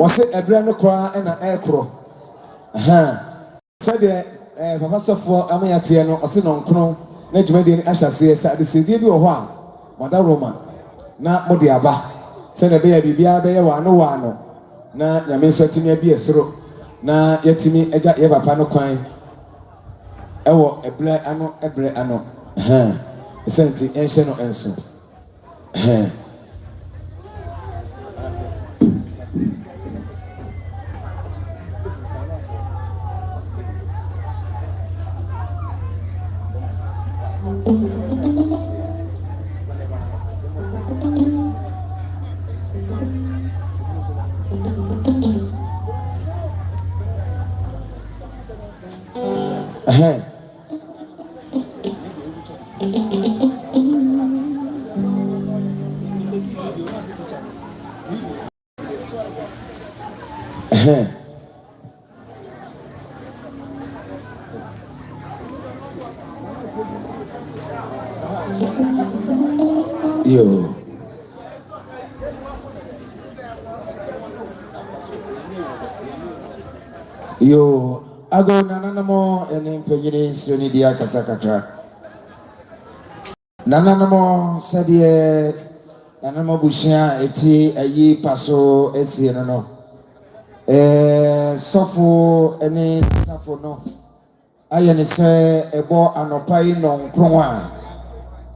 Was it a brand cry and an aircrow? Said Papa Sofo Amayatiano, or Sinon Crow, Nedmedian Asha says at the city of one, Madame Roman, not Modiaba. Send a baby, no, na Yamin Sotini be a throat, na Yetimi Eja Eva Pano Quine. Ewo, a black anno, a black anno. Senti, ancient or ancient. Yo. Yo, ago nananamo ene pejini soni dia kasakatra. Nananamo sadie nananamo bushia eti ayi paso esi no. Sofo ene safo no. Ayene se ebo anopai no nkronwa.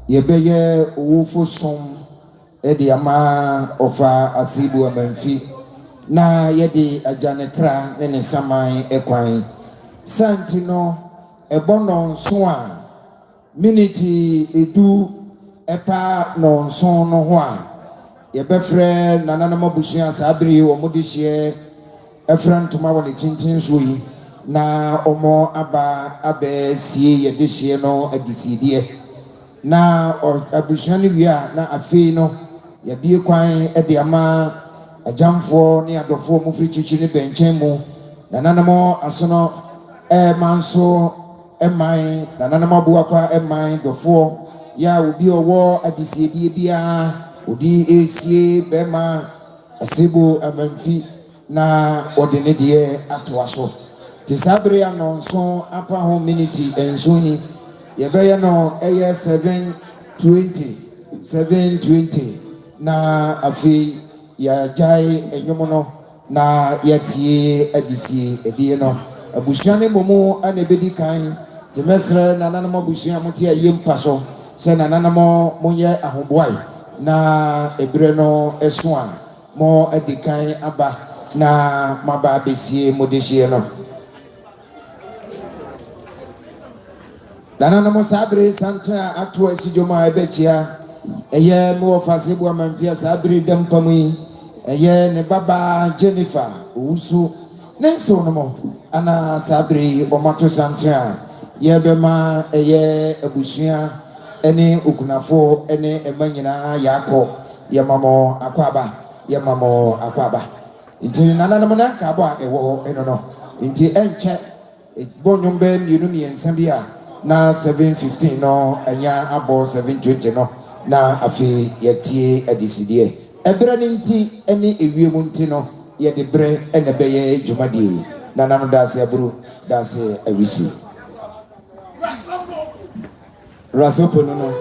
Yebeye uwufo som edi ama ofa Aseibu Amanfi na yedi ajanekra ne samai ekwan santino ebono nso a minute edu epa no nso no ho a yebefre nanana mabusua Tabiri wo modihye efrantuma wole tintin so yi na omo aba abesie yedihye no abisidie na abusuani wia na afei no yabie kwan ede ama ajamfo ne adofo mu frichichi ne benchen mu na nanamo asono manso eman na nanamo abuakwa eman dofo ya obi owo adisiedie bia odi esie bema Aseibu Amanfi na odene die atoaso Tabiri anonso apa ho minute ensoni yebeye no 720 na afi ya jai enyomono na yatie adisi edie no abusuane momo anebedi kan temesre na nanamo abusuane motia yempaso se na nanamo monye ahomboai na ebre no esoa mo edikan aba na maba besie modehie no Dana no Sabri Santa Atua Sijoma Ebechia, a year more of Aseibu Amanfi Sabri Dampami, a year ne Baba Jennifer, Usu, Nenso no more, Anna Sabri Omato Santa, Yebema, a year Abusia, any Ukunafo, any Emanina Yako, Yamamo Aquaba, Yamamo Aquaba. Inti Nanamana Kaba, a war, no, Inti Enche, Bonumbe, Unumi and Sambia. Na 7:15 no anya abo 7:20 no na afi yetie adisidie ebere nti ene ewiemu nti no ye de bre ene beye dwumadie na nam dase aburu dase awisi rasopo no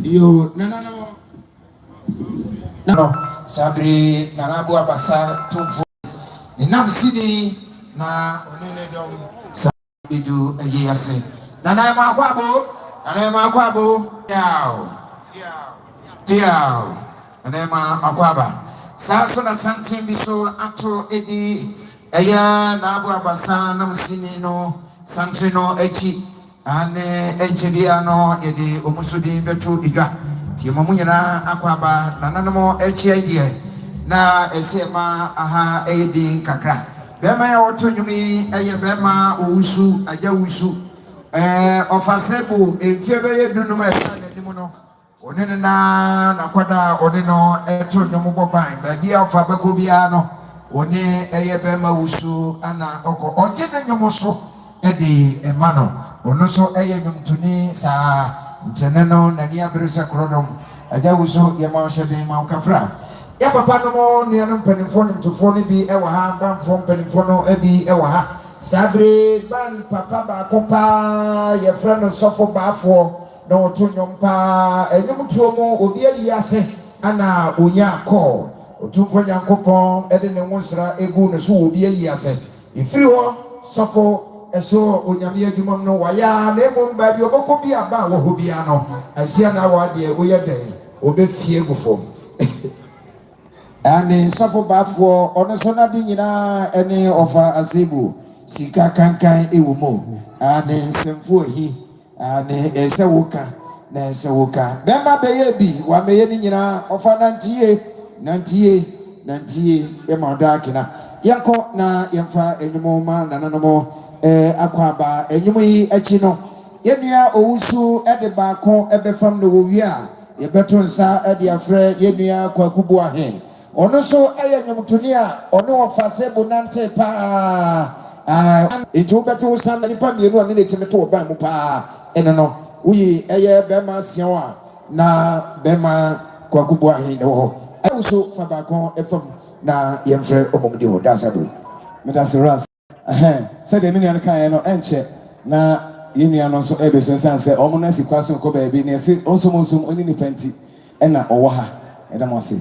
Yo, no, Sabri, Nanabu Abasa, Tumfo, Nam Sini, na Onedom, Sabidu, a yease. Nana Makwabo, Tiao, Anema Akwaba. Sasona Santin Biso, Ato Edi, Aya, Nabu Abasa, Nam Sini, no, Santino, Echi, Ane, Enchibiano, Edi, Omusudi, Betu, Iga. Timamunyana Akwaba, Nanamo, Echi idea. Na esema aha edin kakra bema ya oto nyumi eye bema usu aja usu ofasebu enfie beye dunum e na nimu no onene na kwada oneno eto nyumu boban ba bia ofa bako bia no one eye bema usu ana oko onje ne nyumu so edi emano ono so eye nyumtuni sa nteneno na ni abrisa krodom aja usu ye ma hwede ma ukafra. Ya papa no mo nuanom panimfo nimtofo ne bi ewa ha banfo panimfo no bi ewa ha sabre ban papa ba kopa ye fra no sofo baafo na oto nyom pa enyum tuo mo obi ayi ase ana onya call otumfo nyankopon de ne wonsra egu ne so obi ayi ase ifiri ho sofo eso onyame adwumam no waya na emom ba bi oboko bi aba wo ho bia no asia na wa de oye den obefie gufo and suffer Baffour on a sonadi nyina any of Aseibu Sika Kankan Ewumo and Semfo he and Esewoka na Esewoka Bema Baby wa meyeni nyina of 98 Emadakina Yanko na Yemfa Enyumoma Nanamo Akwaba Enyumi Echino Yenya Owusu Edebako Ebefam no Wia Yebeton sa Ediafre Yenya Kwakubu Hen ono so eye nyumtuni a ono ofasebu nante pa ejo beto san nipa mienu ane netimete oban mu pa ene no uyi eye bema siawa na bema kwakubu ahin ho so fabakon efam na yemfre omomdi ho dasabru medasiras said the minion kan no enche na yenu no so ebe so sanse omo na sikwaso ko ba bi na se onsomonsom oni ni penti ena owo ha edamo se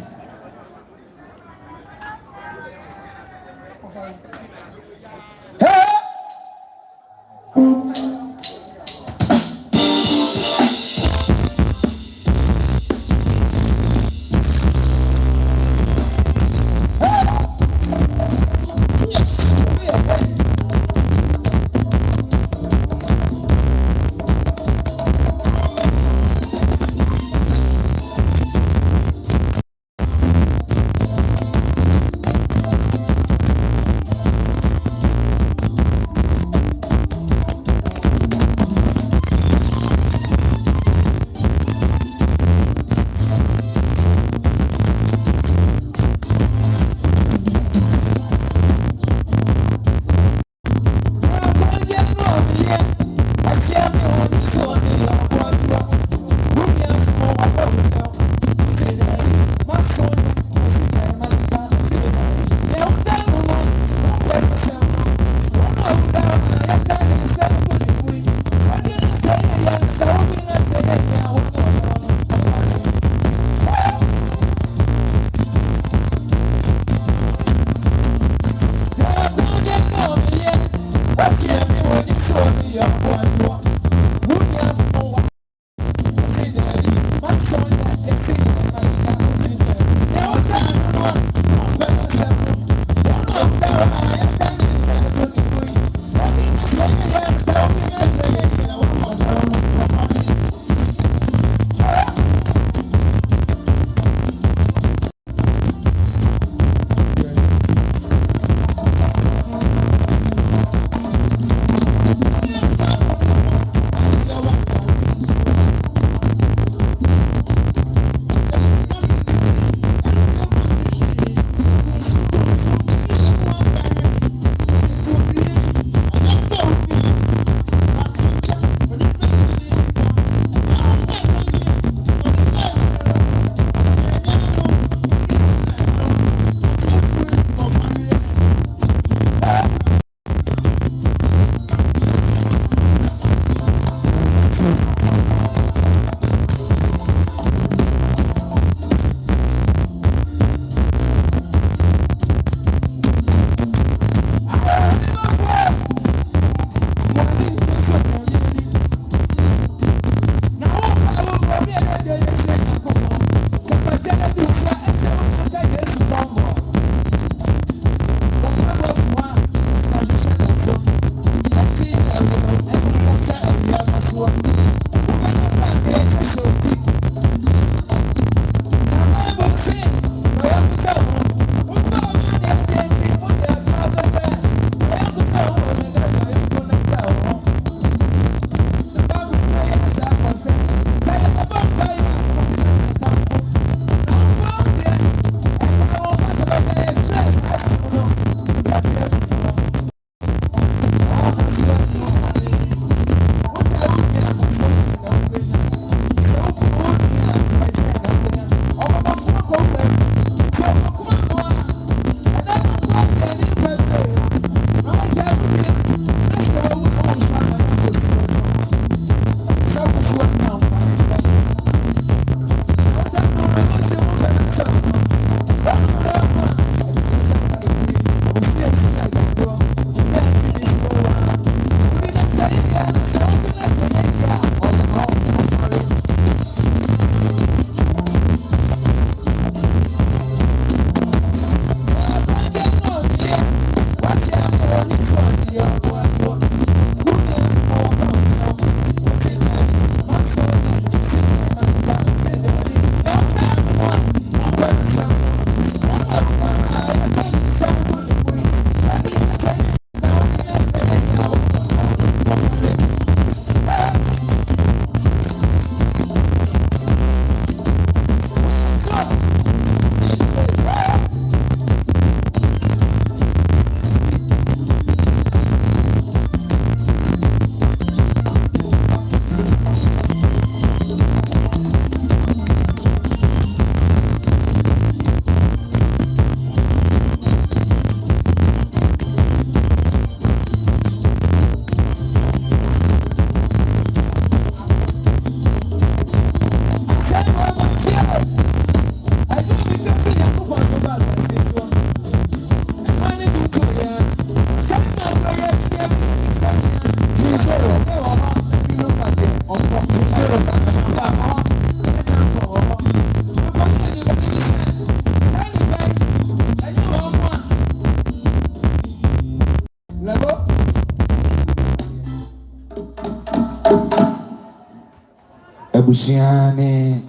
abusiane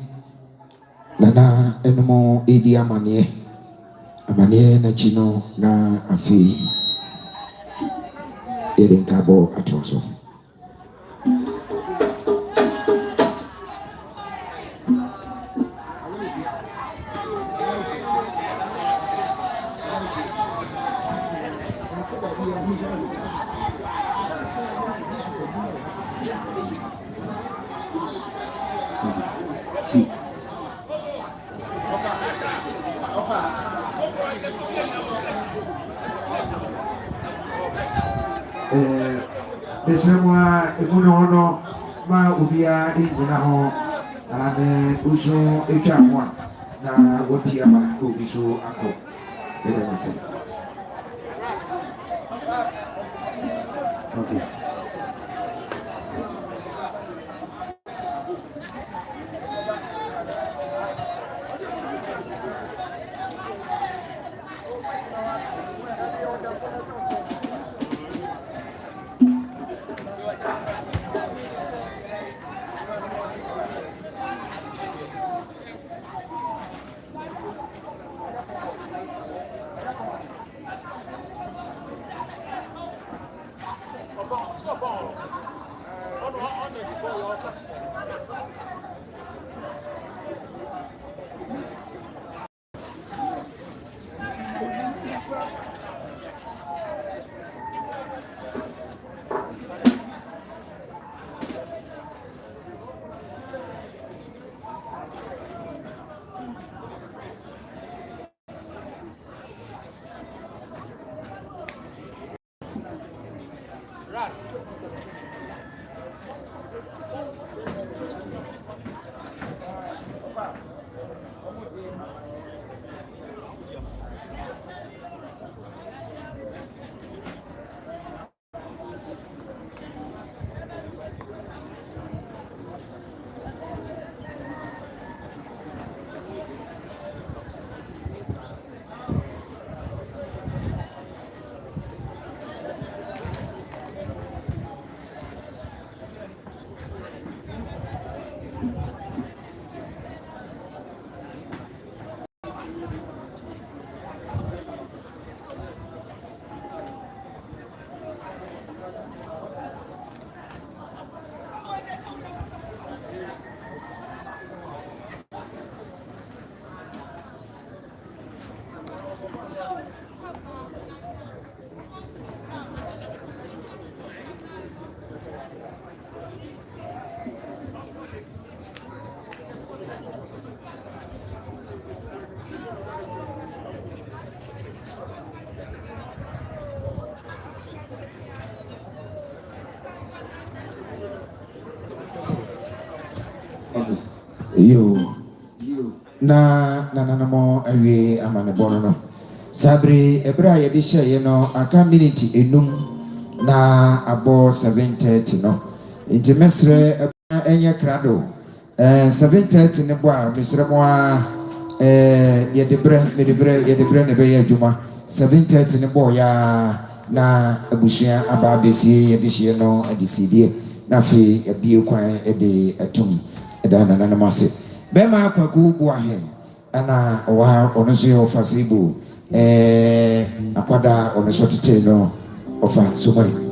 nana enmo edi amane na chino na afi erenkabo atoso Besemwa emuno ma ubia ingina ho ane uso ekamwa na wopia ba obiso ako bele mase. Okay. You na mo awie amane bono no sabre ebra ye de hye no aka minute enum na abo 7:30 no inti mesre enye krado 7:30 ne bo a mesre mo a ye de bre ne be ye adwuma 7:30 ne bo ya na abusua aba besi ye de hye no adisidie na fe ebie kwan de atum edana na mase bema kwaku bu ahen ana wa onoso yo Aseibu akwada onoso tete no ofa somai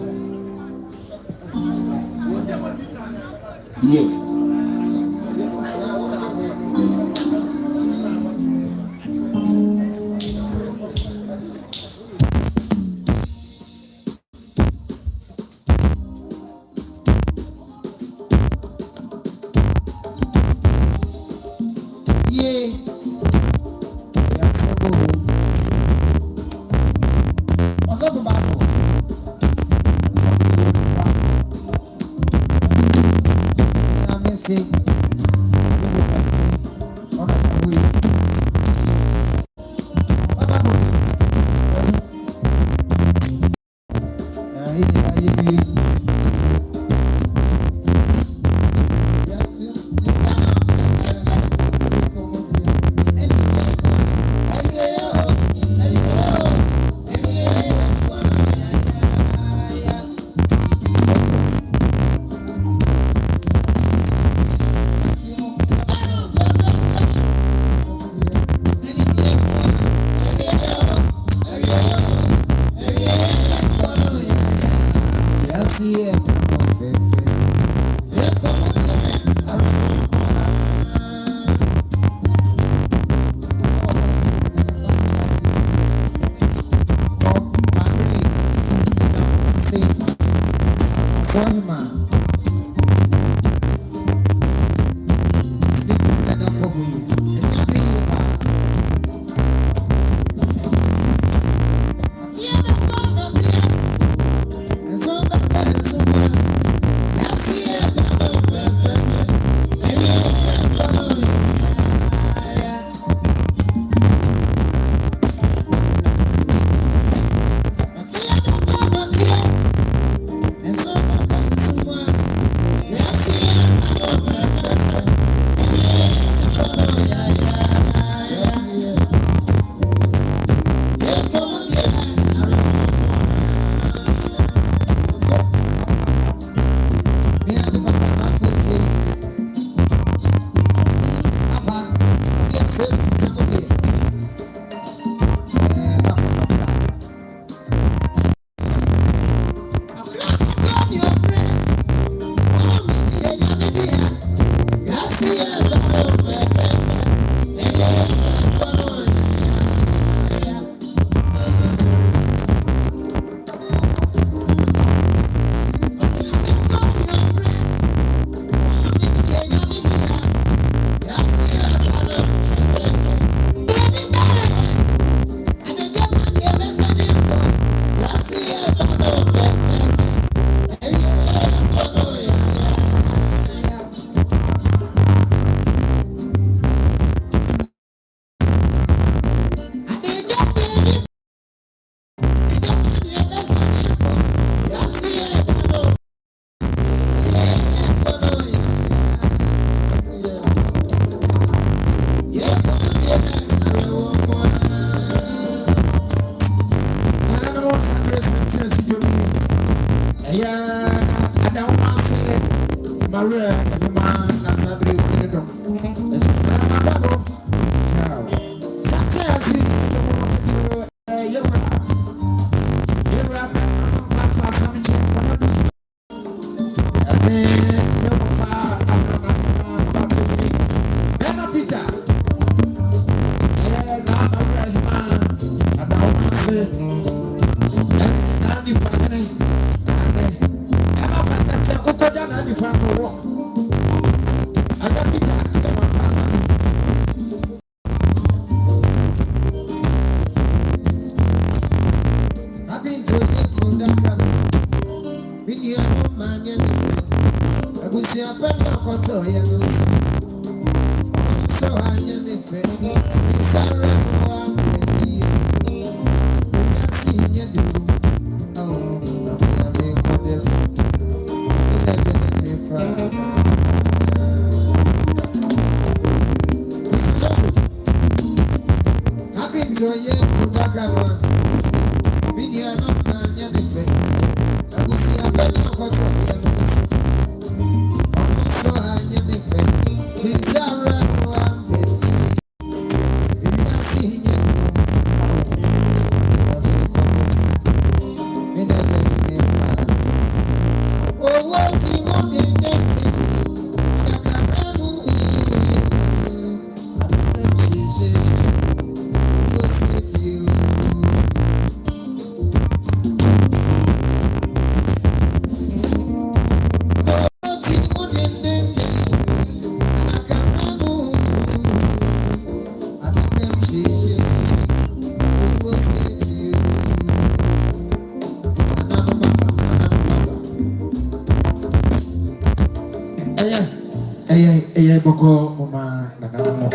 Boko Mama Nanamo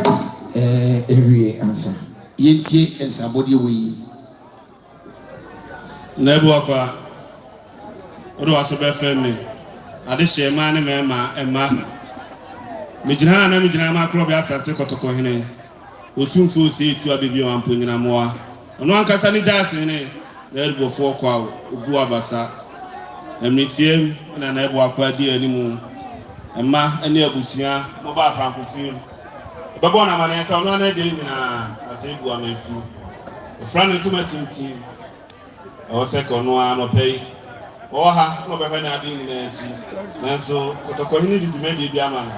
every answer. Yentie and somebody we Nebuakwa Odo Asobe Femi Adeshe Mane Mema Emma Mijina na Mijina ma club ya sase kotoko hene Otumfo se tu abibi o ampo nyina moa Ono ankasa ni jase ne Nebuafo kwa obu abasa Emnitiem na Nebuakwa di animu Emma ene abusia mo ba prankofin bebo na manensa ono na de nyina Aseibu Amanfi Ofran ntumatinti o se kono a no pay Oha, no better than being in a tea. And so, what a cohini did maybe be a man.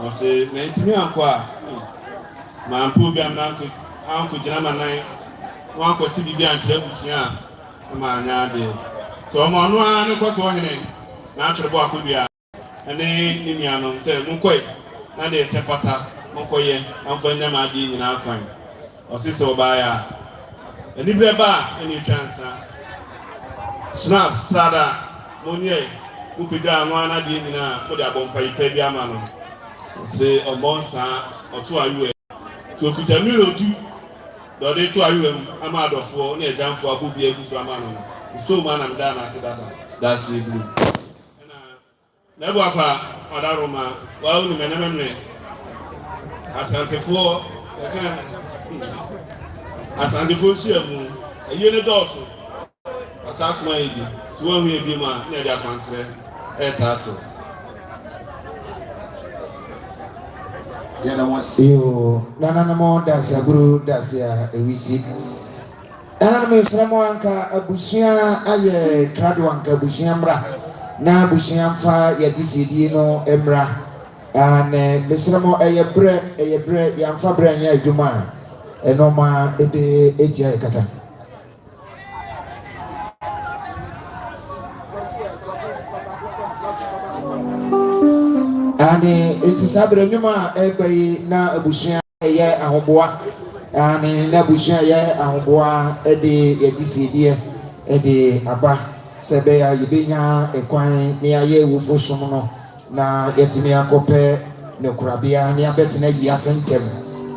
Or say, maintain uncle. My poor young uncle German, one could see the young Trebusia, a man yard. To a man, one across one natural walk would be a name, say, Mukoy, and they say Fata, Mokoye, and find them at being in our coin. Or sister by and if they bar any chance. Snap, Strada, Monier, Upiga, one idea, put a bomb pay Piamano. Say a monster or 2 IU. To put a mill or 2, though they 2 IU, I'm out of 4, near jump for a good year, Gusamano. So man, I'm done, I said that's it. Never apart, Madaroma, well, the memory. Asante for Asante for Shiamu, a unit also. Asaswai to one way be man near their concern a tattoo. You none more that's a guru that's a visit. And I'm Samuanka Abusia, I Cradwanka Busiambra, now Busiamfa, Yadisino, Embra, and Mr. a bread, Yamfabra, Yajuma, and Noma Ebe Etia Kata. And it is Abrenuma Ebe na Busia ye ahoboa and na Busia ye ahoboa ede yedisidia ede aba sebe ya yebenya ekwan ne aye wufo no na yetimi akope ne kurabia ne abetena yi asentem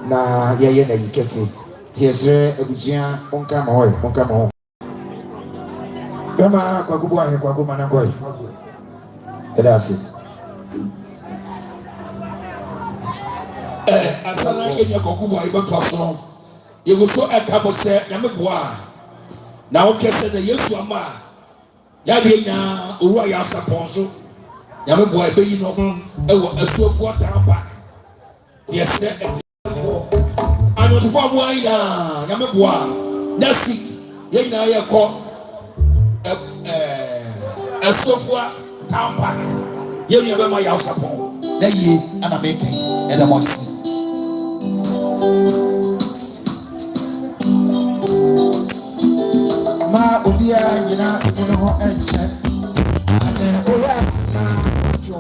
na ye na yikese tiesre Busia onka ma hoy onka ma ho kama kwa kubwa kwa kumana koi edasi asana enya kokubo ibeto so yego so ekabo se nyameboa na wo kese na Yesu ama ya de nya owu ya saponso nyameboa ebeyi no ewo asuofu atampa yese eti anu tufo aboa ina nyameboa next week ye ina ye ko asuofu atampa ye nya be ma ya sapon na ye ana meken edamos ma ubia nyina no enche ane owa na jo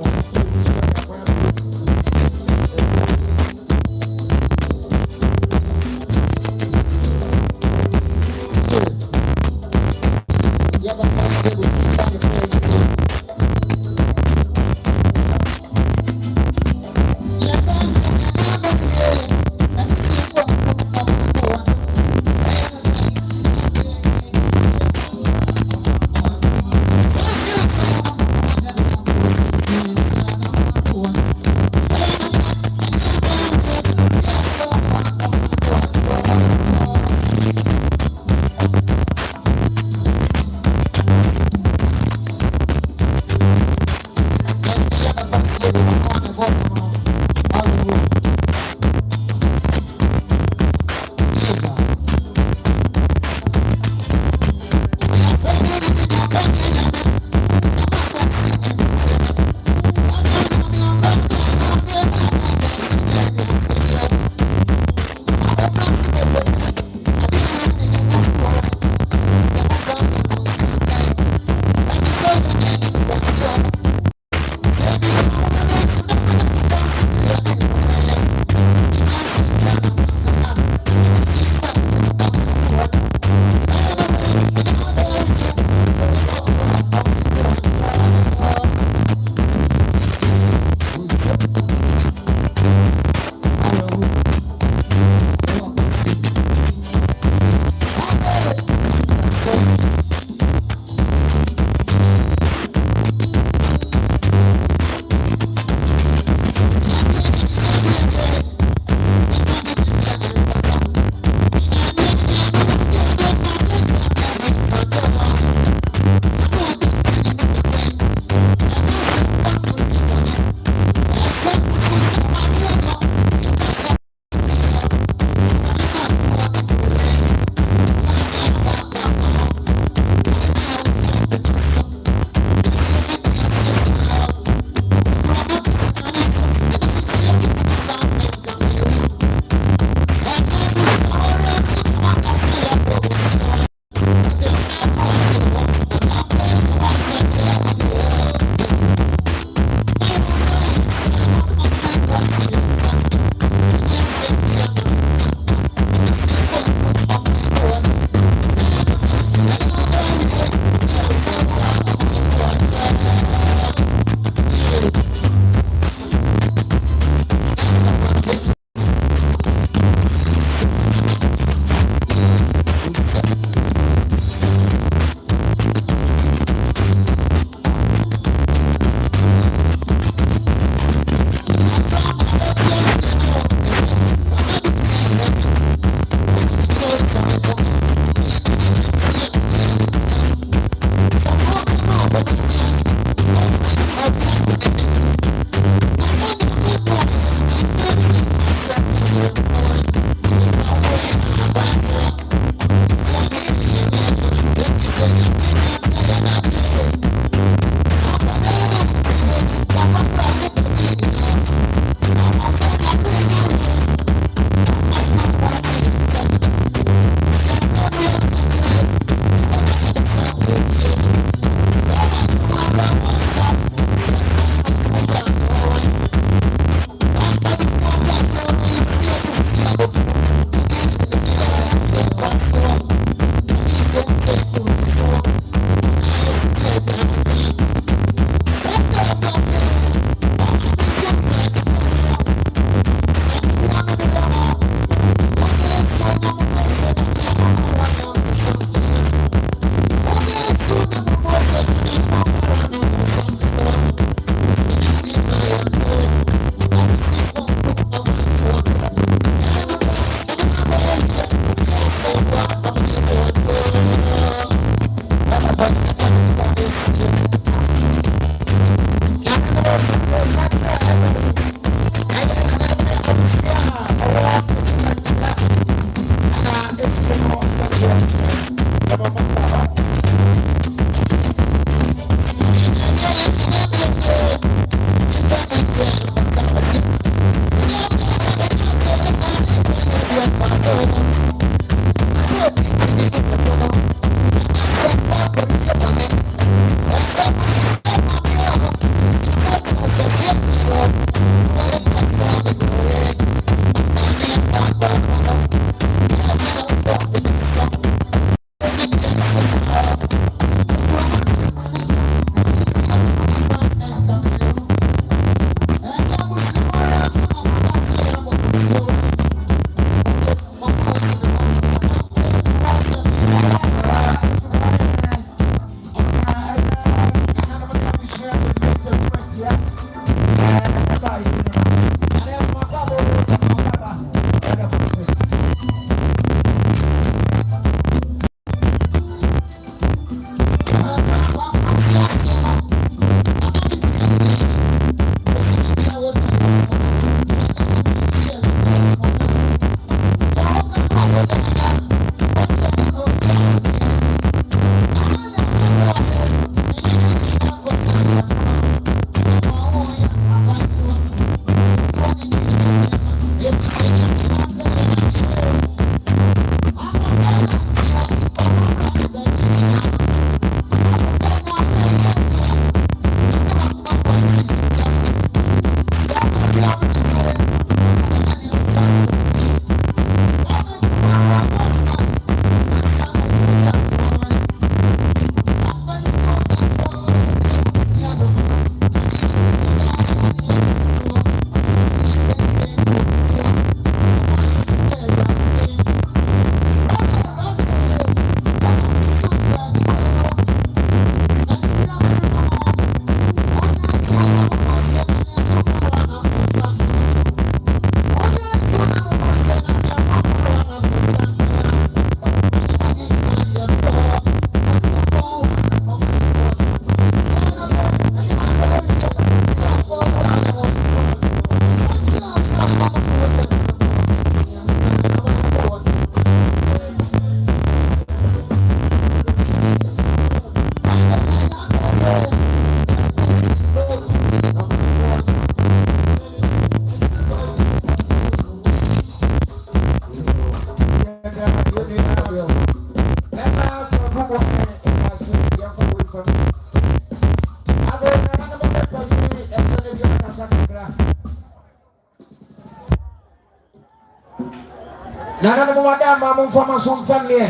Nana mo madama mo fama som family.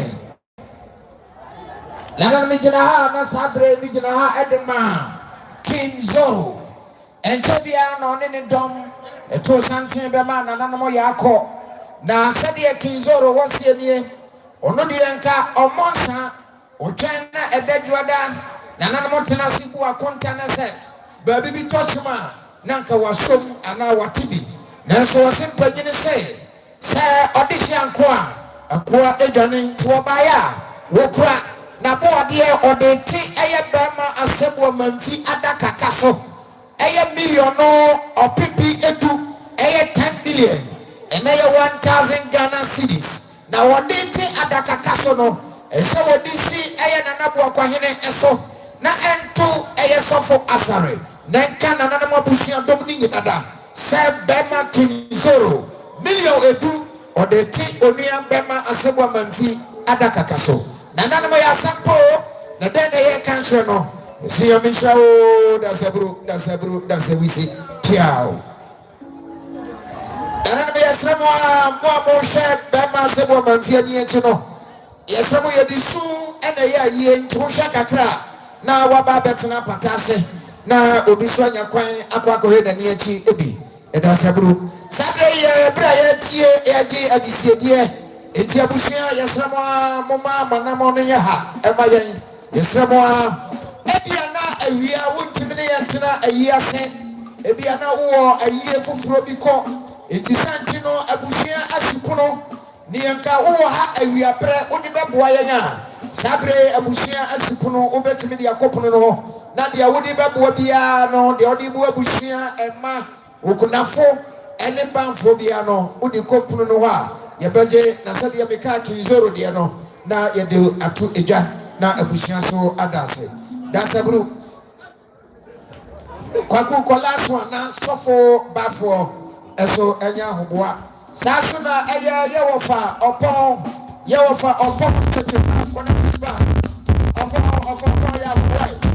Nana mi jina ha na sabre mi jina ha edema King Zoro. Entebia no ne dom eto santen be ma nana mo yakọ. Na sede King Zoro wosie nie. Ono de enka omonsa otwen na edadwoda nana mo tena sibu akonta na se ba bibi tochuma nanka wasom ana watibi. Na so wasimpanyine se audition akoa edwane to obaya wokura na boade odeti eye bema Aseibu Amanfi adaka kaso eye million no opipi edu eye 10 million eye 1000 Ghana cedis na odeti adaka kaso no ese odisi eye nanabo akwahene eso na ento eye sofo asare na nka nana mo abusia dom ni nyinada se bema King Zoro million edu odeti onua bema Aseibu Amanfi adaka kaso nana mo ya sampo na den ye kanhwe no si ya misha o da sebru piao nana mo ya sremo mo she bema Aseibu Amanfi ani echi no ya sremo ye disu ena ya ye ntu hwe kakra na waba betena patase na obiso anya kwan akwa he na ni echi ebi da sebru sabre ye bra ye tie ye gi adisiedie enti abusia yesremo moma manamo ne ha ema yen yesremo ebia na awia wontimi ne yentena ayia se ebia na wo ayie foforo bi ko enti santi no abusia asipuno ne yanka wo ha awia pre odi beboa yenya sabre abusia asipuno obetimi de akopono no na de wodi beboa bia no de odi bu abusia ema okunafo ene banfo bia no odi kopono no ha yebeje na sadia meka King Zoro de no na yede atu edwa na abusia so adase dasabru kwaku kolaswa na sofo bafo eso enya hoboa saso na eye yewofa opon tete kona ba ofo ya boy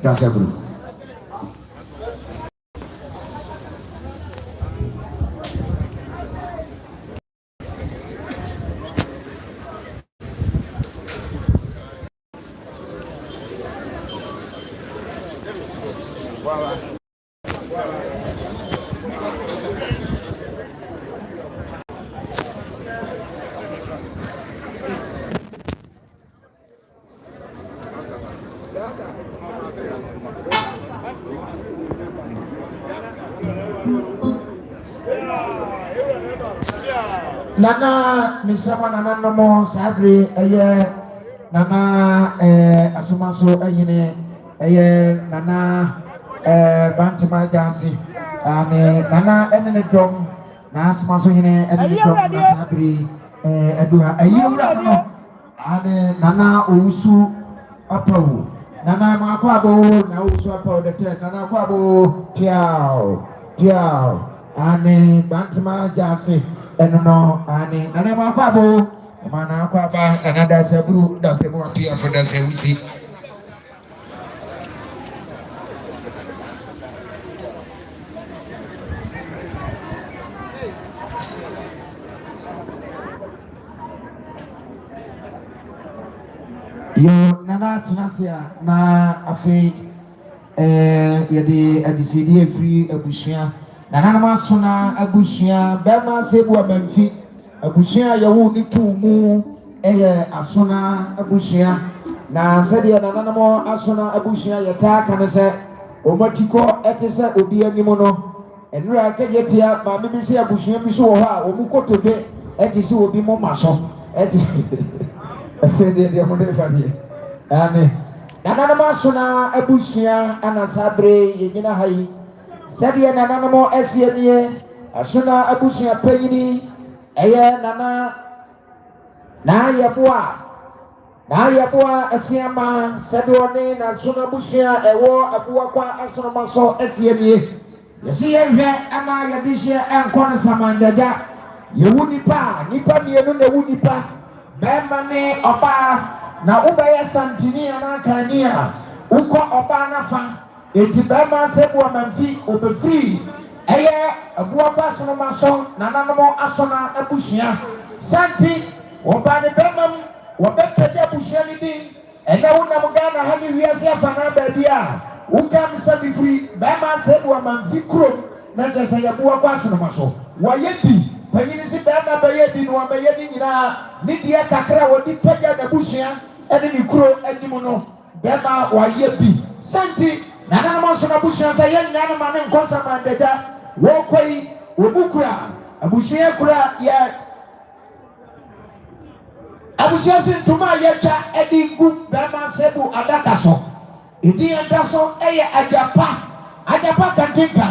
That's a group. Nana misama nana nomo sabri nana asumaso ayine nana bantima jansi ane nana enene dom na asumaso yine enene dom na sabri eduha ayewura no ane nana ousu apawu nana makwabo na ousu apawu dete nana kwabo piao ane bantima jansi no ani nana makwabo mana kwaba anada sabru da semu apia for da sewisi yo nana tunasia na afi yedi adisidi free abushia nana masuna abushia bema Aseibu Amanfi abushia yawu ni tumu asuna abushia na sede nana mo asuna abushia yata kanese omatiko etese obi animo no enura kejetia ma bibisi abushia bi so wo ha omukotobe etese obi mo maso etese efede mo de fadie ane nana masuna abushia ana sabre yegyina hayi sɛdeɛ nananamo ɛsie nie asona abusua panyini nana na yɛboa asiama sɛdeɛ ne na asona abusua ɛwɔ abuakwa asoroma so ɛsie nie yɛsi yɛhwɛ ama yɛde hyɛ ɛnkɔ no samandagya yɛwu nipa mmienu na ɛwu nipa bɛrima ne ɔbaa na wobɛyɛ santini anakani a wokɔ ɔbaa nafa eti bɛrima Aseibu Amanfi obefiri abuakwa asoroma so nananomo asona abusua santi wɔba ne bɛrima mu wɔbɛpɛgya abusua ne din ɛnɛ wonam Ghana ha ne wiase afa na baabi a woka me sɛ befiri bɛrima Aseibu Amanfi kurom na kyerɛ sɛ yɛbuakwa asoroma so wɔyɛ di panyini si bɛrima bɛyɛ di no wɔbɛyɛ di nyinaa ne deɛ kakra wɔde pɛgya n'abusua ɛne ne kuro anim no bɛrima wɔyɛ bi santi nana mo sona abusua sɛ yɛnya no ma ne nkɔsa mandagya wɔkɔyi wɔbukura abusua kura yɛ abusua si ntoma a yɛtwa ɛde gu bɛrima Aseibu adaka so ɛdi ɛda so ɛyɛ agyapa kantenka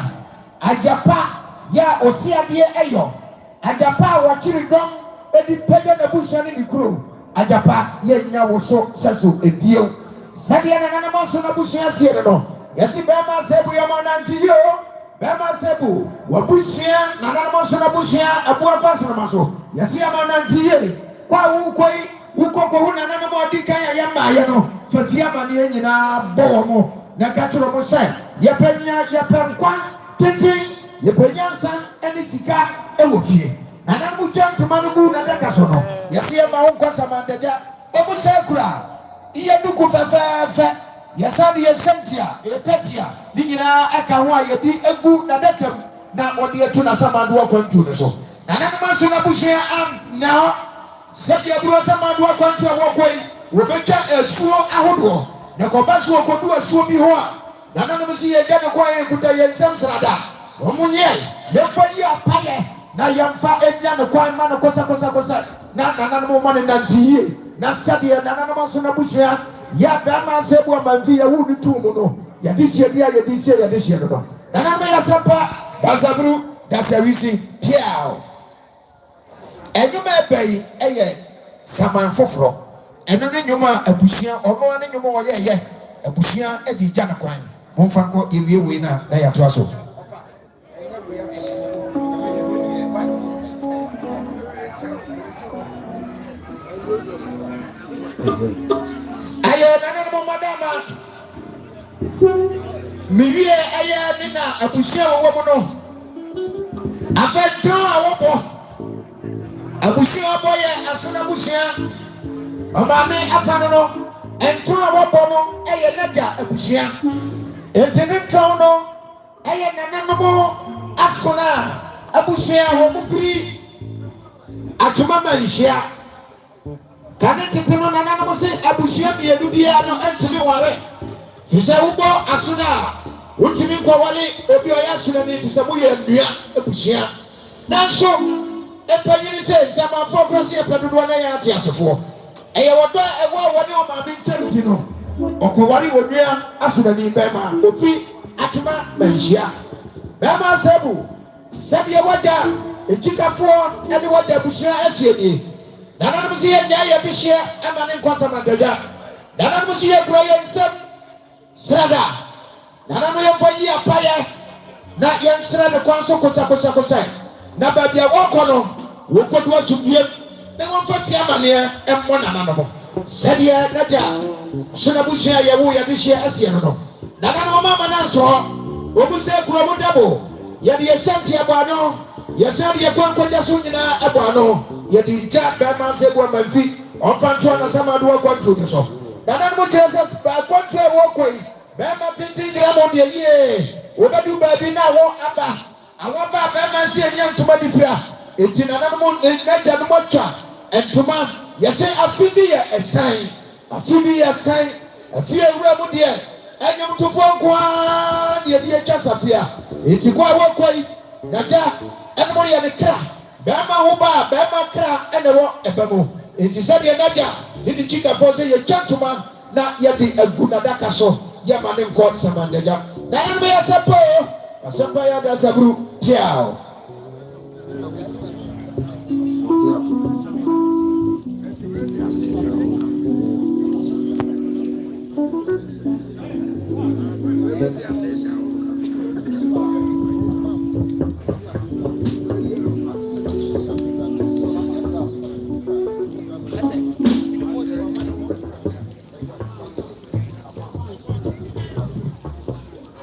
agyapa yɛ a osiadeɛ ɛyɔ agyapa a wɔkyere dɔm ɛde pɛgya n'abusua ne ne kuro agyapa yɛnya wo so sɛ so ebio sɛdeɛ nana mo sona abusua sie no yesi bɛrima Aseibu yɛmɔnante yi o bɛrima Aseibu wabusua nananamo so na busua abuakwa asoroma so yesi yɛmɔnante yi kwa wukɔyi wukɔkɔhu nananamo ɔdi kan a yɛmaayɛ no fafie amaneɛ nyinaa bɔ wɔ mo na ka kyerɛ mo sɛ yɛpɛ nkwa tenten yɛpɛ nyansa ɛne sika ɛwɔ fie nananamo twa ntoma no mu nadaka so no yesi yɛma wo nkwa samandagya ɔmo sɛ kura yɛ duku fɛfɛɛfɛ yɛsane yɛhyɛntia yɛpɛtia ne nyinaa ɛka ho a yɛde egu nadakam na wɔde atu n'asamandoɔ kwantu no so nananoma so na busua na sɛdeɛ buro asamandoɔ kwantu a wɔkɔ yi wɔbɛtwa asuo ahodoɔ na kɔba so wɔkɔdu asuo bi ho a nananom si yɛgya ne kɔ a yɛkuta yɛn nsɛm srada wɔn nyɛ yɛfa yi apayɛ na yɛmfa enya ne kwan ma ne kɔsɛkɔsɛkɔsɛ na nananom ma ne nante yie na sɛdeɛ nananom so na busua ya bɛrima Aseibu Amanfi yɛwu ne tu mu no yɛde hyɛ bi a yɛde hyɛ no no nananom yɛ sɛmpa dasabru dasawisi piao ɛnwuma ɛbɛ yi ɛyɛ saman foforɔ ɛno ne nnwom a abusua ɔnoa ne nnwom a ɔyɛyɛ abusua ɛde gya ne kwan momfa nkɔ yɛwie wei na yɛatoa so ayɛ nananom madama Miwie aya ni na abusia wo mo no. Afeto awopo. Abusia wo ye asona abusia. Omame afano no. Ento awopo no eye naja abusia. Entenento no eye nananomo afona abusia wo mufiri. Atuma manhia. Kana teteno nananomo se abusia bienu bia no entimi ware. Fisa ubo asuna utimi kwa wale obi oya suna ni fisa mu ye nnua ebusia nanso epanyini se sama focus ye pedodo na ya ate asefo eye wodo ewo woni o ma bi ntaruti no okowari wonua asuna ni bema ofi atuma manhia bema Aseibu sabiye waja echikafo ene waja ebusia asieni nana no se ye nya ye bihia amane nkwasa magaja nana no se ye kura ye nsem Srada, nana no yefanyi apaye na yensra ne kwanso kosa na babia wokono wokodu asubiem na wonfa fi amane emmo nana no sede naja sona busia ye wo ye de hye asie no nana no mama na so obuse kuro mo dabo ye de yesenti abano ye sade ye kwankwaja so nyina abano ye de ja bema Aseibu Amanfi onfa nto na samado akwanto so nana mo Jesus ba kwantwe wo koi bema tintin gramo de ye obadu ba bi na wo aba awon ba bema se enye ntoma difira enti nana mo naja no motwa entoma ye se afibi ye esan afibi ye san afi ewura mu de enye mtofo nkwa de de etwa safia enti kwa wo koi naja enmo ye ne kra bema ho ba bema kra ene wo ebemo enti se de naja ni chika fo se ye twantoma na ye de agunadaka so ya mane nkọ samandeja na nbe ya sepo asempa ya da sabru piao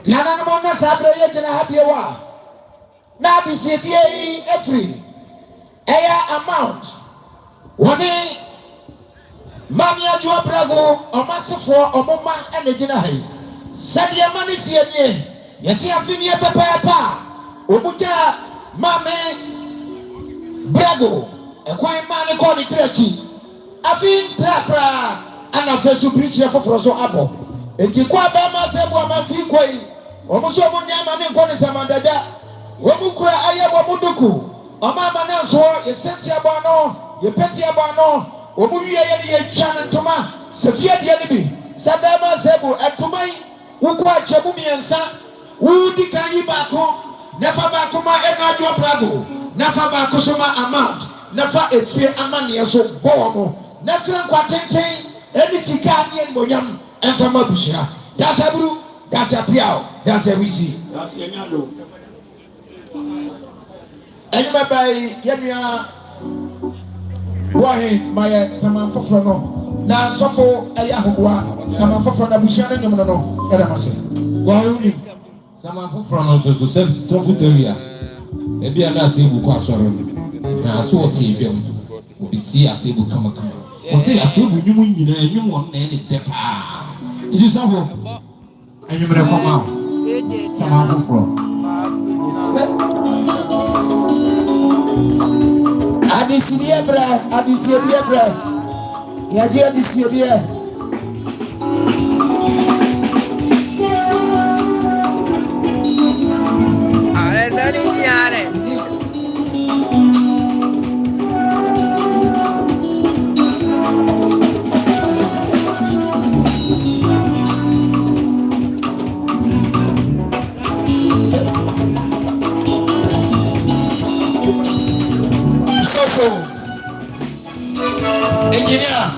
nana no na sabre ye jina habie wa na bisedie every aya amount woni mami ajo brago omasefo omoma ene jina hai sade mani sienie yesi afini pepepa obuja mame brago ekwan mani ko ni krechi afin trakra ana fesu preacher foforo so abo enti kwa ba ma Aseibu Amanfi koi omuso mu nyama ne nkɔ ne samandaja womu kura aye wo muduku omama na so yesenti abano yepeti abano omu wiye ye ne yetwa ntoma sefia de ne bi sabema Aseibu entomai wuko achebu miensa wudi kan yi baako nafa baako ma enadwo prago nafa baako so ma amount nafa efie amane so bomo nasra Kwarteng eni sika ne monyam enfama bushia dasabru dasa piao dasa wisi dasa nyado enima bai yemia bohe maye saman foforo no na sofo aya hogwa saman foforo na bushia na nyom no era mase kwa uni saman foforo no so sofo teria ebi ana Aseibu kwa soro na so oti biam obi si Aseibu kama o se Aseibu nyum nyina nyum won na ne depa itu sofo enyi mre koma sama foforo adisirie bra ya je adisirie are dani yare Engineer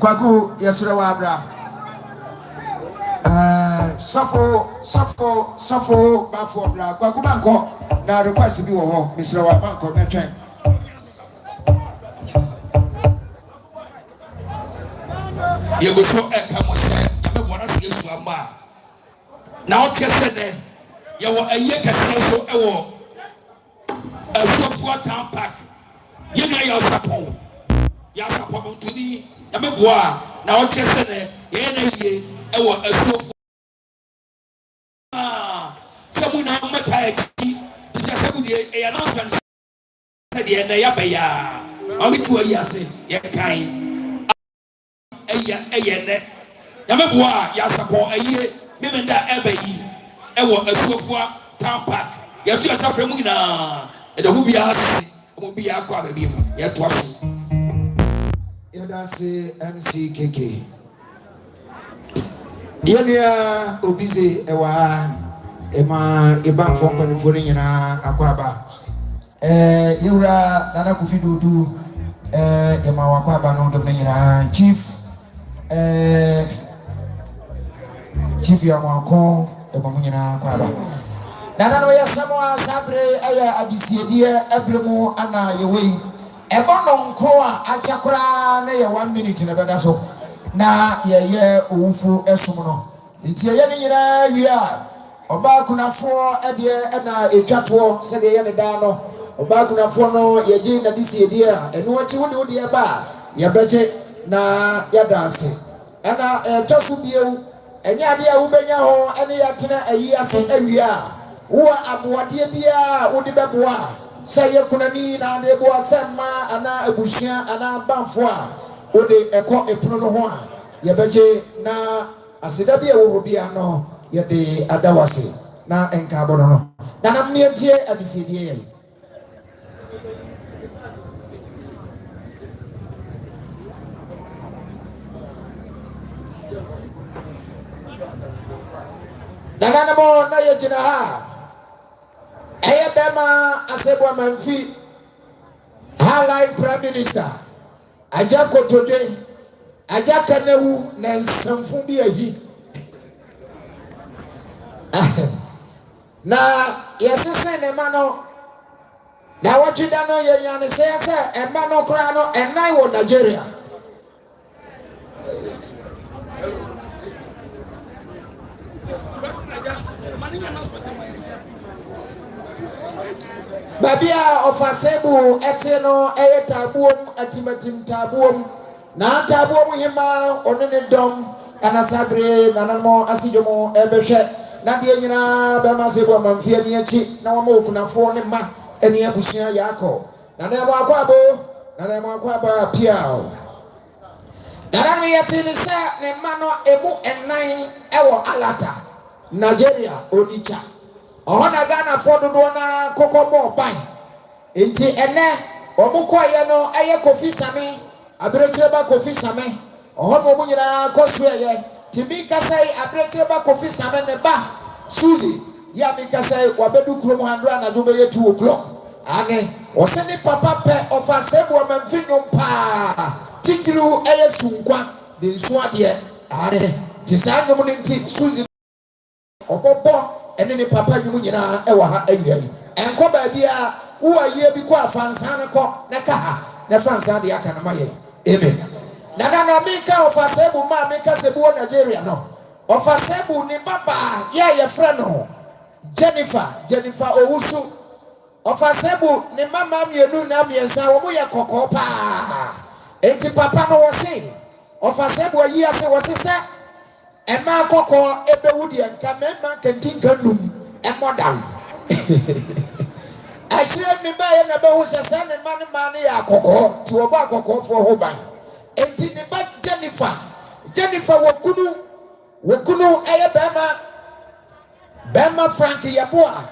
Kwaku yesre wa abra. Suffer Baffour bra. Kwaku banko na request bi wo ho. Misre wa banko na twen. You go so come on say, you want to see you ama. Now kese you want a year kese so ewo. A software town park. You know your support. Your support to me. You me boa. Now kese you na ye ewo a software. Someone na mata eki. Just say we announcement. Say the na ya beya. Ami tu ayi ase. Ye kan. Eye Yameboa ya support aye memenda ebayi ewo asofua town park ya tu asafre mu na e mu bia ase mu bia akwa ba bi mu ya to aso ya da se MCKK yenia obize ewa ema eba fo panfo ni nyina akwa ba yura nana kufi dudu ema wakwa ba no dom nyina chief ya mwako ebamunyina kwaba nana no yesamo asabre aya adisiedie ebremu ana yewe ebono nko a achakora na ye 1 minute na beda so na ye owufu esum no nti ye ne nyina wia oba kunafo ede na etwato se de ye ne da no oba kunafo no ye gi na disiedie a eno achi wode e ba ye beje na yadase ana tosu bieu enya de a wubenya ho ene yatena ayi ase awia wo aboade bia wo de beboa sey yekunani na de boa sema ana abushia ana banfo a wo de eko epuno no ho a yebeje na aseda bia wo bia no ye de adawase na enka abono no na na mietie abisedie ye Nana mo na ye jina ha eye bema Aseibu Amanfi hilife prime minister aja kotode aja kanewu na nsamfu bi ahi na yesese ne ma no na watwida no ye nyane se e ma no kra no enai wo Nigeria Babia of Aseibu eteno tabuom atimatim tabuom na tabuom hima onene dom anasabre nanamo asijomo ebehwe na de nyina be ma Aseibu Amanfi ani achi na wama okunafo ne ma ani abusua yako na na mo akwa piao na na yetini se ne ma no emu enan ewo alata Nigeria onicha Ohana Ghana for the na kokobo ban. Enti ene omuko ye no eye Kofi Same abretreba Kofi Same. Ohono omu nyina koso ye. Timi kasai abretreba Kofi Same ne ba. Suzi ya mi kasai wabedu krom 100 na jobe ye 2 o'clock. Ane oseni papa pe of Aseibu Amanfi nyompa. Tikiru eye sunkwa de nso ade. Ane tisa nyomu nti Suzi obobo ene ne papa nyimu nyina ewa ha awia yi enko ba bia wo aye bi ko afansa ne ko ne ka ha ne fansa de aka na maye amen na mika of Aseibu ma mika sebu Nigeria no of Aseibu ni baba ye frɛ no Jennifer Owusu of Aseibu ni mama mienu na miensa wo mo ye kokko pa enti papa no wo se of Aseibu ayi ase wo se Emma Coco Ebewudi and Kamema Kentinka Num and Modam. I said me by an about a son and money Coco to a Coco for Hoban. And in the back Jennifer Wakunu Ayabama Bama Frankie Yabua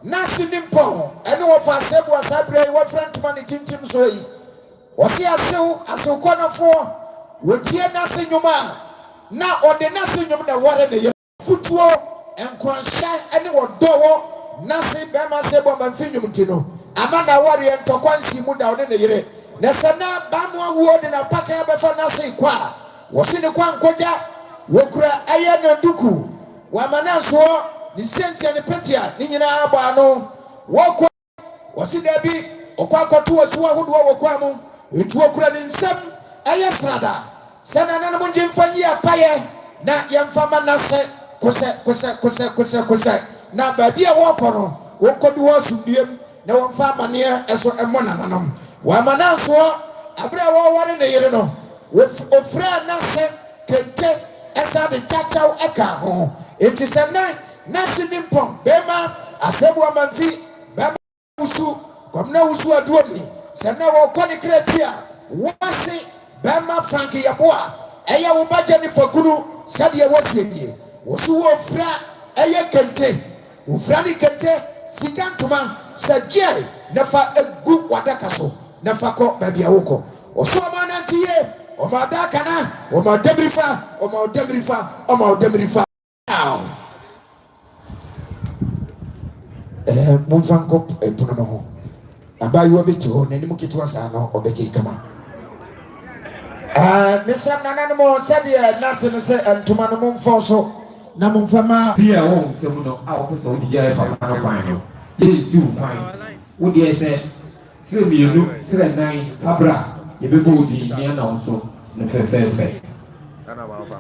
Nasi Nimpo and of Aseibu Asabre what French money Tim Soy. Was he as so corner for? Would he Nasi Numa? Na ordination nyom na ware ne futuo enkwansha ene wodowo nase bema Aseibu Amanfi nyom ti no ama na ware entokwansi mu da ode ne yire Nesana Bamwa wood in a packet of Fanasi Qua. Was in the Quan Koja, Wokra Ayana Duku, Wamanaso, the Senti and the Petia, Nina Abano, Walk was in there be, or Quaco to a Swahud Wakwamo, it Wokra in some Ayastrada, Sananamunjin Fania Paye, not young Famanase, Cosa, now by dear Walker, Woko do us no one farmer near as a monanum. Wamanaso, Abra one in the Yellow, with Ofra Nase, Kente, as the Chachao Eka. It is a night, Nasi Nimpon, Bema, Aseibu Amanfi, Bema Usu, Comna Usu Adwami, Sana Koni Kretia, Wasi, Bema Frankie Yaboa, Aya Ubajani for Guru, Sadia Wasi, Usu Ofra, Aya Kente, Ufrani Kente, Sikantuma, Sajay, Nafa a good Wadakaso. Nafako baby awoko osoma nantiye o madakana o mademrifa mumfanko puno ho abayi obeto nanimu kitwa sana obeke kama mesa nanane mo sadia nase se antuma no mumfoso na mumfama bia won se mu no a okoso odiya papa no kwan no ye si wo kwan wo de se sire mienu sire nine fabra ye be bo di ni na so no fe ana ba fa